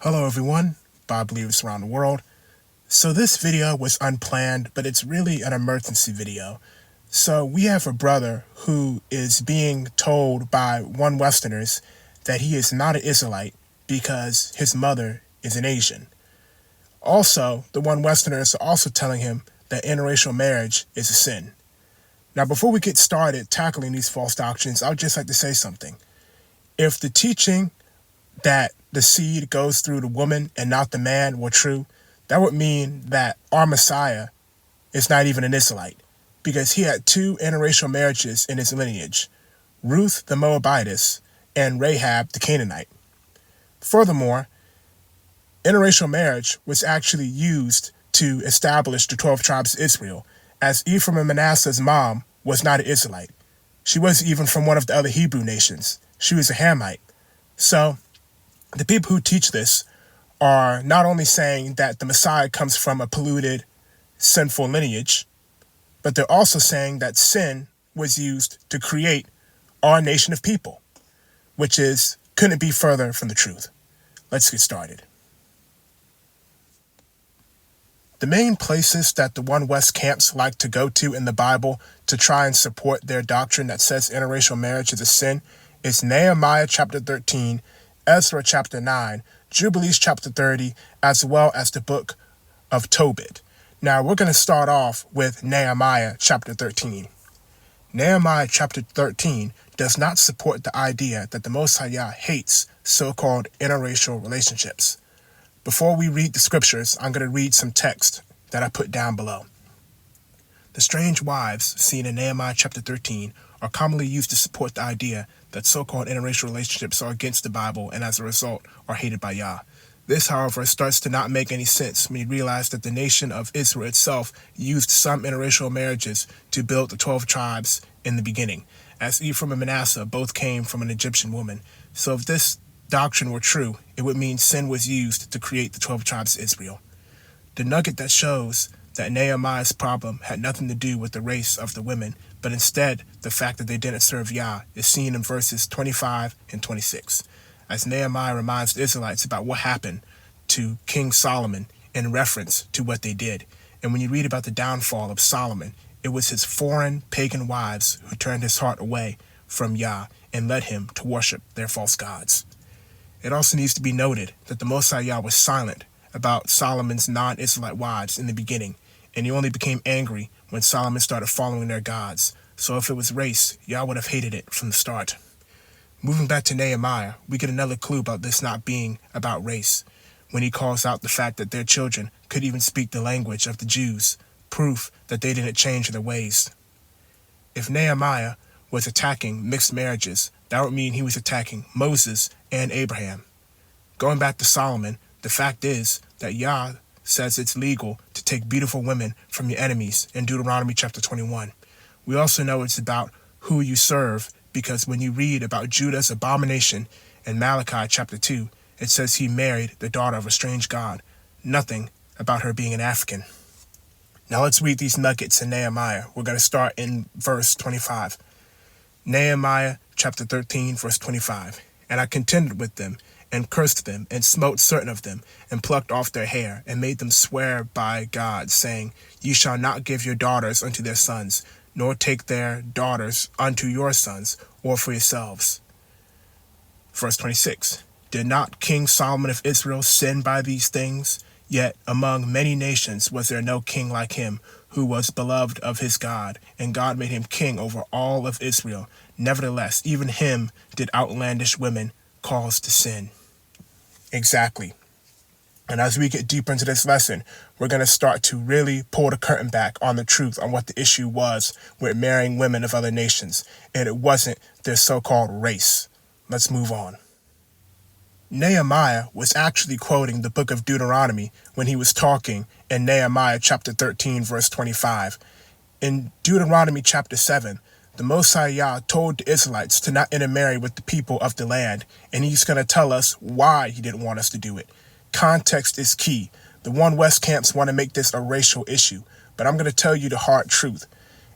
Hello everyone, Bob Believers around the world. So this video was unplanned, but it's really an emergency video. So we have a brother who is being told by one Westerners that he is not an Israelite because his mother is an Asian. Also, the one Westerners are also telling him that interracial marriage is a sin. Now before we get started tackling these false doctrines, I would just like to say something. If the teaching that the seed goes through the woman and not the man were true, that would mean that our Messiah is not even an Israelite, because he had two interracial marriages in his lineage, Ruth the Moabitess and Rahab the Canaanite. Furthermore, interracial marriage was actually used to establish the 12 tribes of Israel, as Ephraim and Manasseh's mom was not an Israelite. She wasn't even from one of the other Hebrew nations. She was a Hamite. So, the people who teach this are not only saying that the Messiah comes from a polluted, sinful lineage, but they're also saying that sin was used to create our nation of people, which couldn't be further from the truth. Let's get started. The main places that the One West camps like to go to in the Bible to try and support their doctrine that says interracial marriage is a sin is Nehemiah chapter 13, Ezra chapter 9, Jubilees chapter 30, as well as the book of Tobit. Now we're going to start off with Nehemiah chapter 13. Nehemiah chapter 13 does not support the idea that the Most High Yah hates so-called interracial relationships. Before we read the scriptures, I'm going to read some text that I put down below. The strange wives seen in Nehemiah chapter 13 are commonly used to support the idea that so-called interracial relationships are against the Bible and as a result are hated by Yah. This, however, starts to not make any sense when you realize that the nation of Israel itself used some interracial marriages to build the 12 tribes in the beginning, as Ephraim and Manasseh both came from an Egyptian woman. So if this doctrine were true, it would mean sin was used to create the 12 tribes of Israel. The nugget that shows that Nehemiah's problem had nothing to do with the race of the women, but instead the fact that they didn't serve Yah, is seen in verses 25 and 26, as Nehemiah reminds the Israelites about what happened to King Solomon in reference to what they did. And when you read about the downfall of Solomon, it was his foreign pagan wives who turned his heart away from Yah and led him to worship their false gods. It also needs to be noted that the Most High Yah was silent about Solomon's non-Israelite wives in the beginning, and he only became angry when Solomon started following their gods. So if it was race, Yah would have hated it from the start. Moving back to Nehemiah, we get another clue about this not being about race, when he calls out the fact that their children could even speak the language of the Jews, proof that they didn't change their ways. If Nehemiah was attacking mixed marriages, that would mean he was attacking Moses and Abraham. Going back to Solomon, the fact is that Yah says it's legal to take beautiful women from your enemies in Deuteronomy chapter 21. We also know it's about who you serve, because when you read about Judah's abomination in Malachi chapter 2, it says he married the daughter of a strange god, nothing about her being an African. Now let's read these nuggets in Nehemiah. We're going to start in verse 25. Nehemiah chapter 13, verse 25. And I contended with them, and cursed them, and smote certain of them, and plucked off their hair, and made them swear by God, saying, Ye shall not give your daughters unto their sons, nor take their daughters unto your sons, or for yourselves. Verse 26. Did not King Solomon of Israel sin by these things? Yet among many nations was there no king like him, who was beloved of his God, and God made him king over all of Israel. Nevertheless, even him did outlandish women cause to sin. Exactly. And as we get deeper into this lesson, we're going to start to really pull the curtain back on the truth on what the issue was with marrying women of other nations. And it wasn't their so-called race. Let's move on. Nehemiah was actually quoting the book of Deuteronomy when he was talking in Nehemiah chapter 13, verse 25. In Deuteronomy chapter 7, the Most High Yah told the Israelites to not intermarry with the people of the land, and he's going to tell us why he didn't want us to do it. Context is key. The One West camps want to make this a racial issue, but I'm going to tell you the hard truth.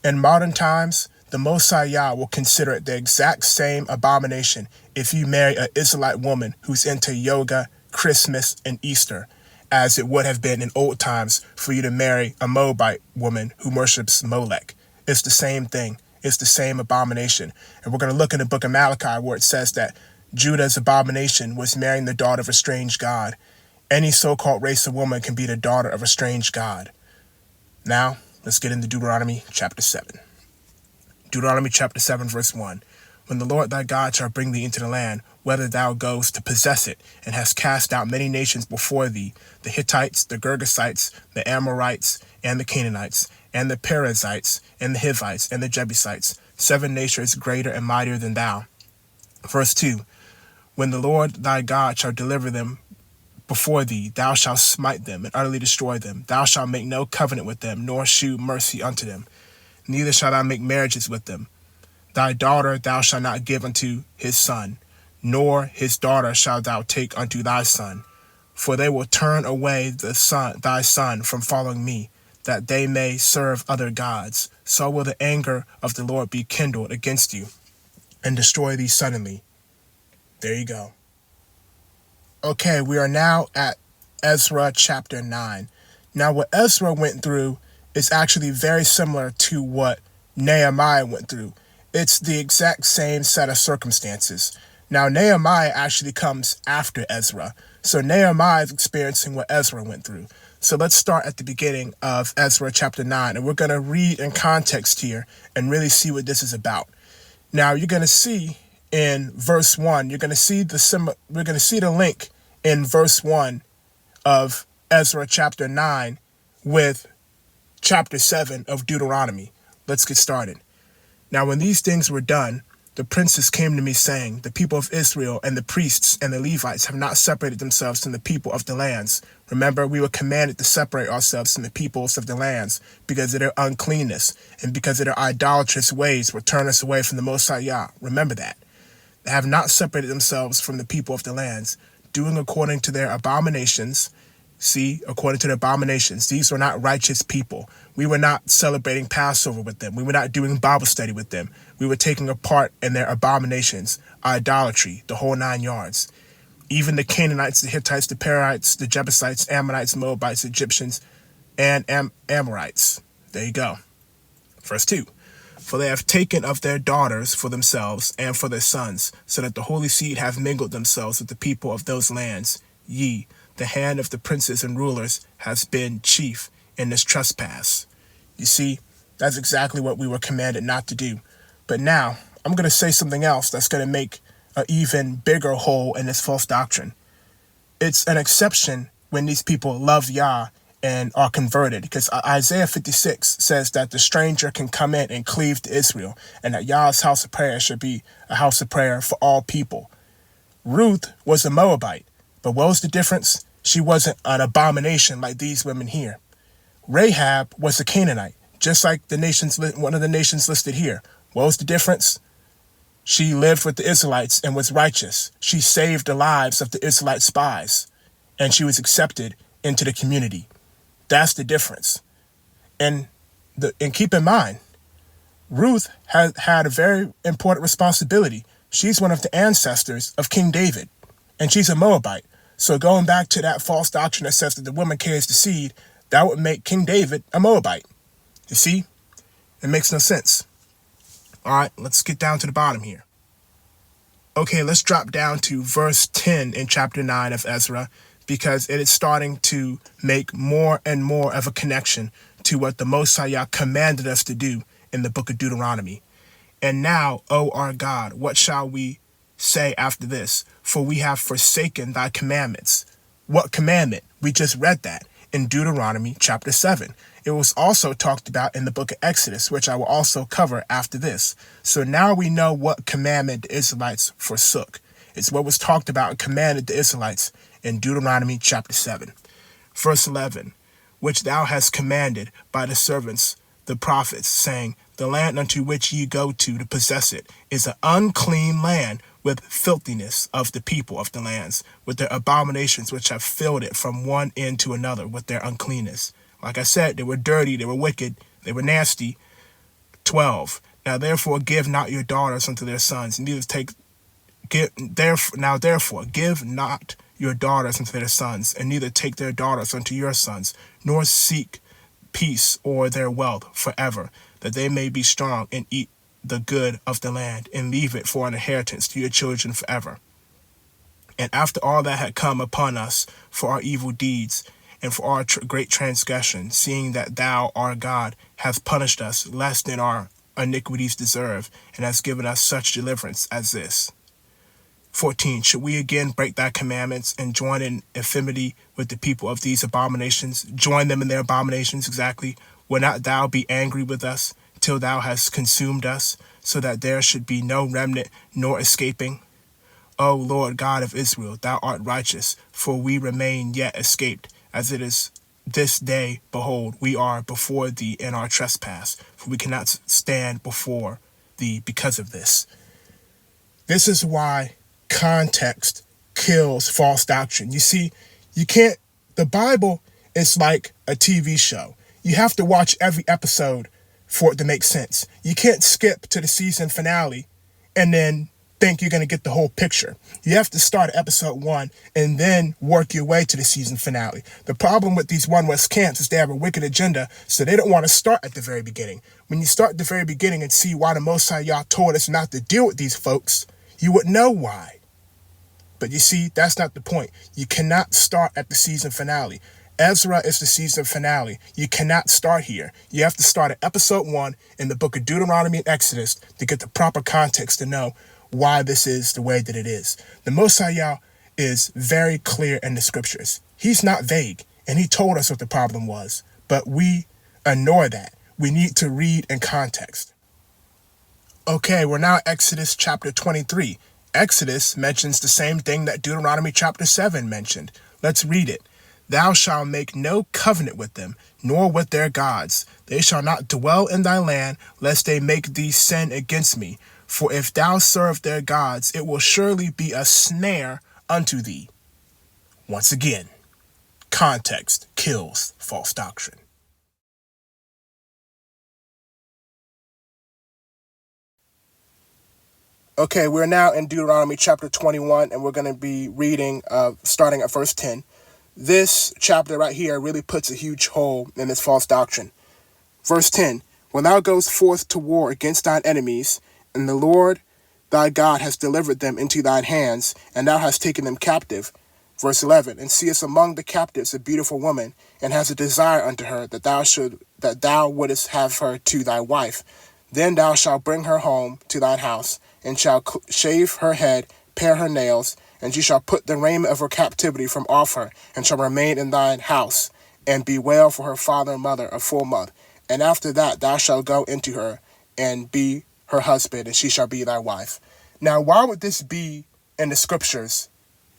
In modern times, the Most High Yah will consider it the exact same abomination if you marry an Israelite woman who's into yoga, Christmas and Easter, as it would have been in old times for you to marry a Moabite woman who worships Molech. It's the same thing. It's the same abomination. And we're going to look in the book of Malachi where it says that Judah's abomination was marrying the daughter of a strange god. Any so-called race of woman can be the daughter of a strange god. Now, let's get into Deuteronomy chapter 7. Deuteronomy chapter 7, verse 1. When the Lord thy God shall bring thee into the land, whither thou goest to possess it, and hast cast out many nations before thee, the Hittites, the Girgashites, the Amorites, and the Canaanites, and the Perizzites, and the Hivites, and the Jebusites, 7 nations greater and mightier than thou. Verse 2. When the Lord thy God shall deliver them before thee, thou shalt smite them and utterly destroy them. Thou shalt make no covenant with them, nor shew mercy unto them. Neither shalt thou make marriages with them. Thy daughter thou shalt not give unto his son, nor his daughter shalt thou take unto thy son. For they will turn away thy son from following me, that they may serve other gods. So will the anger of the Lord be kindled against you, and destroy thee suddenly. There you go. Okay, we are now at Ezra chapter 9. Now, what Ezra went through is actually very similar to what Nehemiah went through. It's the exact same set of circumstances. Now, Nehemiah actually comes after Ezra. So Nehemiah is experiencing what Ezra went through. So let's start at the beginning of Ezra chapter 9. And we're going to read in context here and really see what this is about. Now, you're going to see in verse 1, we're going to see the link in verse 1 of Ezra chapter 9 with chapter 7 of Deuteronomy. Let's get started. Now, when these things were done, the princes came to me, saying, the people of Israel and the priests and the Levites have not separated themselves from the people of the lands. Remember, we were commanded to separate ourselves from the peoples of the lands because of their uncleanness and because of their idolatrous ways will turn us away from the Most High Yah. Remember that. They have not separated themselves from the people of the lands, doing according to their abominations. See, according to their abominations, these were not righteous people. We were not celebrating Passover with them. We were not doing Bible study with them. We were taking a part in their abominations, idolatry, the whole 9 yards. Even the Canaanites, the Hittites, the Perizzites, the Jebusites, Ammonites, Moabites, Egyptians, and Amorites. There you go. Verse 2. For they have taken of their daughters for themselves and for their sons, so that the holy seed have mingled themselves with the people of those lands. Ye, the hand of the princes and rulers has been chief in this trespass. You see, that's exactly what we were commanded not to do. But now, I'm going to say something else that's going to make an even bigger hole in this false doctrine. It's an exception when these people love Yah and are converted, because Isaiah 56 says that the stranger can come in and cleave to Israel, and that Yah's house of prayer should be a house of prayer for all people. Ruth was a Moabite, but what was the difference? She wasn't an abomination like these women here. Rahab was a Canaanite, just like one of the nations listed here. What was the difference? She lived with the Israelites and was righteous. She saved the lives of the Israelite spies, and she was accepted into the community. That's the difference. And keep in mind, Ruth had a very important responsibility. She's one of the ancestors of King David, and she's a Moabite. So going back to that false doctrine that says that the woman carries the seed, that would make King David a Moabite. You see? It makes no sense. All right, let's get down to the bottom here. Okay, let's drop down to verse 10 in chapter 9 of Ezra, because it is starting to make more and more of a connection to what the Most High Yah commanded us to do in the book of Deuteronomy. And now, O our God, what shall we say after this? For we have forsaken thy commandments. What commandment? We just read that in Deuteronomy chapter 7. It was also talked about in the book of Exodus, which I will also cover after this. So now we know what commandment the Israelites forsook. It's what was talked about and commanded the Israelites in Deuteronomy chapter 7. Verse 11, which thou hast commanded by the servants, the prophets, saying, the land unto which ye go to possess it is an unclean land, with filthiness of the people of the lands, with their abominations which have filled it from one end to another with their uncleanness. Like I said, they were dirty, they were wicked, they were nasty. 12. Now therefore give not your daughters unto their sons, neither therefore give not your daughters unto their sons, and neither take their daughters unto your sons, nor seek peace or their wealth forever, that they may be strong and eat the good of the land, and leave it for an inheritance to your children forever. And after all that had come upon us for our evil deeds, and for our great transgression, seeing that thou, our God, hast punished us less than our iniquities deserve, and hast given us such deliverance as this. 14. Should we again break thy commandments and join in infamy with the people of these abominations? Join them in their abominations, exactly. Will not thou be angry with us till thou hast consumed us, so that there should be no remnant nor escaping? O Lord God of Israel, thou art righteous, for we remain yet escaped. As it is this day, behold, we are before thee in our trespass, for we cannot stand before thee because of this. This is why context kills false doctrine. You see, the Bible is like a TV show. You have to watch every episode for it to make sense. You can't skip to the season finale and then think you're going to get the whole picture. You have to start at episode 1 and then work your way to the season finale. The problem with these One West camps is they have a wicked agenda, so they don't want to start at the very beginning. When you start at the very beginning and see why the Most High Yah told us not to deal with these folks, you would know why. But you see, that's not the point. You cannot start at the season finale. Ezra is the season finale. You cannot start here. You have to start at episode 1 in the book of Deuteronomy and Exodus to get the proper context to know why this is the way that it is. The Most High Yah is very clear in the scriptures. He's not vague, and he told us what the problem was, but we ignore that. We need to read in context. Okay, we're now at Exodus chapter 23. Exodus mentions the same thing that Deuteronomy chapter 7 mentioned. Let's read it. Thou shalt make no covenant with them, nor with their gods. They shall not dwell in thy land, lest they make thee sin against me. For if thou serve their gods, it will surely be a snare unto thee. Once again, context kills false doctrine. Okay, we're now in Deuteronomy chapter 21, and we're going to be reading starting at verse 10. This chapter right here really puts a huge hole in this false doctrine. Verse 10, when thou goest forth to war against thine enemies, and the Lord thy God has delivered them into thine hands, and thou hast taken them captive. Verse 11, and seest among the captives a beautiful woman, and hast a desire unto her, that thou wouldest have her to thy wife. Then thou shalt bring her home to thine house, and shalt shave her head, pare her nails, and she shall put the raiment of her captivity from off her, and shall remain in thine house, and bewail for her father and mother a full month. And after that thou shalt go into her, and be her husband, and she shall be thy wife. Now, why would this be in the scriptures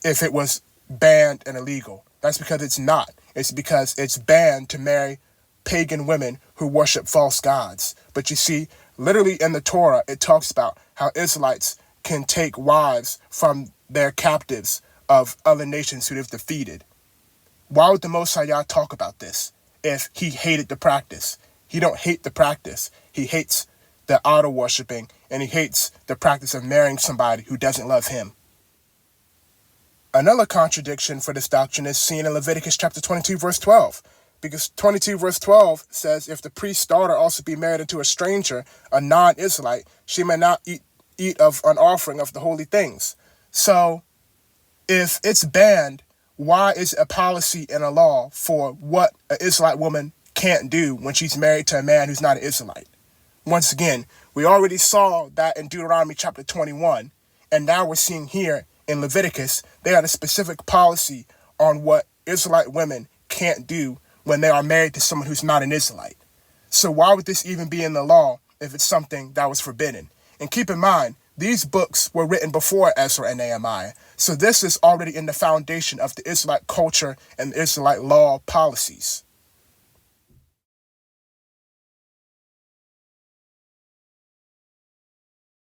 if it was banned and illegal? That's because it's not. It's because it's banned to marry pagan women who worship false gods. But you see, literally in the Torah, it talks about how Israelites can take wives from their captives of other nations who they've defeated. Why would the Most High Yah talk about this if he hated the practice? He don't hate the practice. He hates the idol worshiping, and he hates the practice of marrying somebody who doesn't love him. Another contradiction for this doctrine is seen in Leviticus chapter 22, verse 12. Because 22 verse 12 says, if the priest's daughter also be married unto a stranger, a non-Israelite, she may not eat of an offering of the holy things. So if it's banned, why is it a policy and a law for what an Israelite woman can't do when she's married to a man who's not an Israelite? Once again, we already saw that in Deuteronomy chapter 21, and now we're seeing here in Leviticus, they had a specific policy on what Israelite women can't do when they are married to someone who's not an Israelite. So why would this even be in the law if it's something that was forbidden? And keep in mind, these books were written before Ezra and Nehemiah. So this is already in the foundation of the Israelite culture and the Israelite law policies.